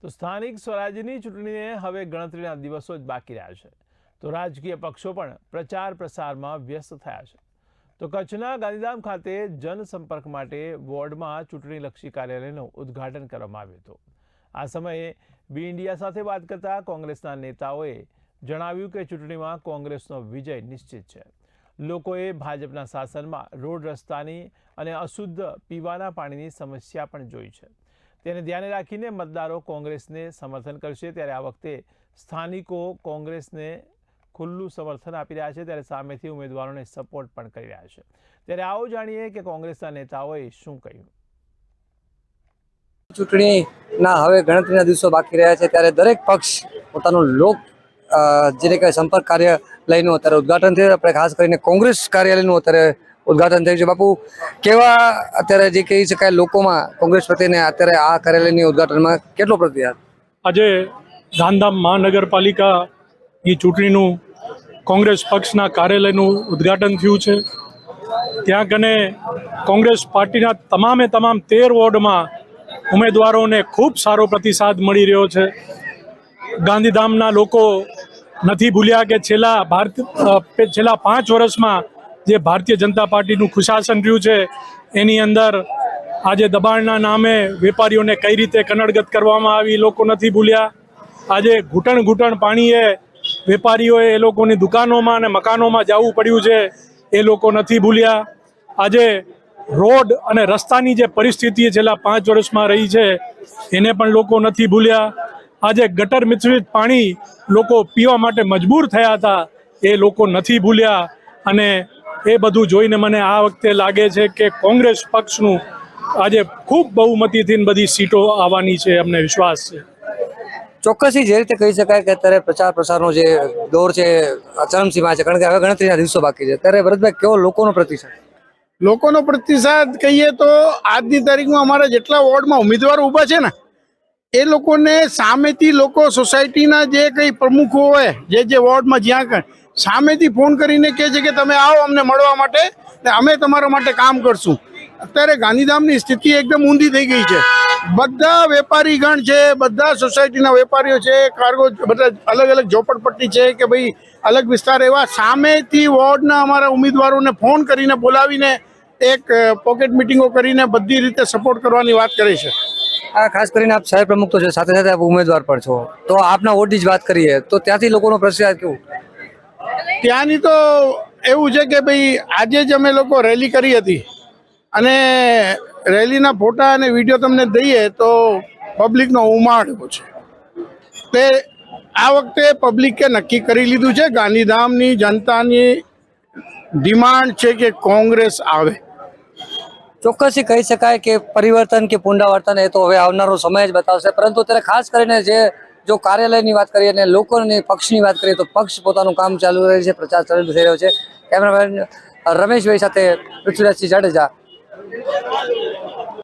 તો સ્થાનિક સ્વરાજ્યની ચૂંટણીને હવે ગણતરીના દિવસો જ બાકી રહ્યા છે તો રાજકીય પક્ષો પણ પ્રચાર પ્રસારમાં વ્યસ્ત થયા છે। તો કચ્છના ગાંધીધામ ખાતે જનસંપર્ક માટે વોર્ડમાં ચૂંટણીલક્ષી કાર્યાલયનું ઉદ્ઘાટન કરવામાં આવ્યું હતું। આ સમયે બી ઇન્ડિયા સાથે વાત કરતા કોંગ્રેસના નેતાઓએ જણાવ્યું કે ચૂંટણીમાં કોંગ્રેસનો વિજય નિશ્ચિત છે। લોકોએ ભાજપના શાસનમાં રોડ રસ્તાની અને અશુદ્ધ પીવાના પાણીની સમસ્યા પણ જોઈ છે। તેને ધ્યાને રાખીને મતદારો કોંગ્રેસને સમર્થન કરશે। ત્યારે આ વખતે સ્થાનિકો કોંગ્રેસને ખુલ્લું સમર્થન આપી રહ્યા છે, ત્યારે સામેથી ઉમેદવારોને સપોર્ટ પણ કરી રહ્યા છે। ત્યારે આવો જાણીએ કે કોંગ્રેસના નેતાઓએ શું કહ્યું। ચૂંટણીના હવે ગણતરીના દિવસો બાકી રહ્યા છે, ત્યારે દરેક પક્ષ પોતાનું જેને કહેવાય સંપર્ક કાર્યાલયનું અત્યારે ઉદ્ઘાટન થયું। આપણે ખાસ કરીને કોંગ્રેસ કાર્યાલયનું અત્યારે ઉદ્ઘાટન થયું છે। બાપુ, કેવા અત્યારે જે કહી શકાય લોકોમાં કોંગ્રેસ પ્રત્યેને અત્યારે આ કાર્યાલયની ઉદ્ઘાટનમાં કેટલો પ્રતિસાદ? આજે ગાંધીધામ મહાનગરપાલિકાની ચૂંટણીનું કોંગ્રેસ પક્ષના કાર્યાલયનું ઉદ્ઘાટન થયું છે। ત્યાં કને કોંગ્રેસ પાર્ટીના તમામ 13 વોર્ડમાં ઉમેદવારોને ખૂબ સારો પ્રતિસાદ મળી રહ્યો છે। ગાંધીધામના લોકો નથી ભૂલ્યા કે છેલ્લા 5 વર્ષમાં જે ભારતીય જનતા પાર્ટીનું કુશાસન રહ્યું છે એની અંદર આજે દબાણના નામે વેપારીઓને કઈ રીતે કનડગત કરવામાં આવી લોકો નથી ભૂલ્યા। આજે ઘૂંટણ પાણીએ વેપારીઓએ એ લોકોની દુકાનોમાં અને મકાનોમાં જવું પડ્યું છે, એ લોકો નથી ભૂલ્યા। આજે રોડ અને રસ્તાની જે પરિસ્થિતિ છેલ્લા 5 વર્ષમાં રહી છે એને પણ લોકો નથી ભૂલ્યા। આજે ગટર મિશ્રિત પાણી લોકો પીવા માટે મજબૂર થયા હતા, એ લોકો નથી ભૂલ્યા। અને એ બધું જોઈને મને આ વખતે લાગે છે કે કોંગ્રેસ પક્ષનું આજે ખૂબ બહુમતીથી બધી સીટો આવવાની છે, અમને વિશ્વાસ છે। ચોક્કસથી જે રીતે કહી શકાય કે અત્યારે પ્રચાર પ્રસારનો જે દોર છે ચરમસીમા છે, કારણ કે હવે ગણતરીના દિવસો બાકી છે, ત્યારે ભરતભાઈ કેવો લોકોનો પ્રતિસાદ? લોકોનો પ્રતિસાદ કહીએ તો આજની તારીખમાં અમારા જેટલા વોર્ડમાં ઉમેદવારો ઊભા છે ને એ લોકોને સામેથી લોકો સોસાયટીના જે કંઈ પ્રમુખો હોય જે વોર્ડમાં જ્યાં સામેથી ફોન કરીને કહે છે કે તમે આવો અમને મળવા માટે ને અમે તમારા માટે કામ કરશું। અત્યારે ગાંધીધામની સ્થિતિ એકદમ ઊંધી થઈ ગઈ છે। બધા વેપારીગણ છે, બધા સોસાયટીના વેપારીઓ છે, કાર્ગો, બધા અલગ અલગ ઝોપડપટ્ટી છે કે ભાઈ અલગ વિસ્તાર, એવા સામેથી વોર્ડના અમારા ઉમેદવારોને ફોન કરીને બોલાવીને એક પોકેટ મિટિંગો કરીને બધી રીતે સપોર્ટ કરવાની વાત કરે છે। આ ખાસ કરીને આપ શહેર પ્રમુખ તો છો, સાથે સાથે આપ ઉમેદવાર પણ છો, તો આપના વોર્ડની જ વાત કરીએ તો ત્યાંથી લોકોનો પ્રતિસાદ કેવું? ત્યાંની તો એવું છે કે ભાઈ આજે જ અમે લોકો રેલી કરી હતી અને રેલીના ફોટા અને વિડીયો તમને દઈએ તો પબ્લિકનો ઉમાળો છે। તે આ વખતે પબ્લિકે નક્કી કરી લીધું છે, ગાંધીધામની જનતાની ડિમાન્ડ છે કે કોંગ્રેસ આવે। ચોક્કસથી કહી શકાય કે પરિવર્તન કે પુનરાવર્તન એ તો હવે આવનારો સમય જ બતાવશે, પરંતુ અત્યારે ખાસ કરીને જો કાર્યાલયની વાત કરીએ અને લોકોની પક્ષની વાત કરીએ તો પક્ષ પોતાનું કામ ચાલુ રહ્યું છે, પ્રચાર ચાલુ થઈ રહ્યો છે। કેમેરામેન રમેશભાઈ સાથે પૃથ્વીરાજસિંહ જાડેજા।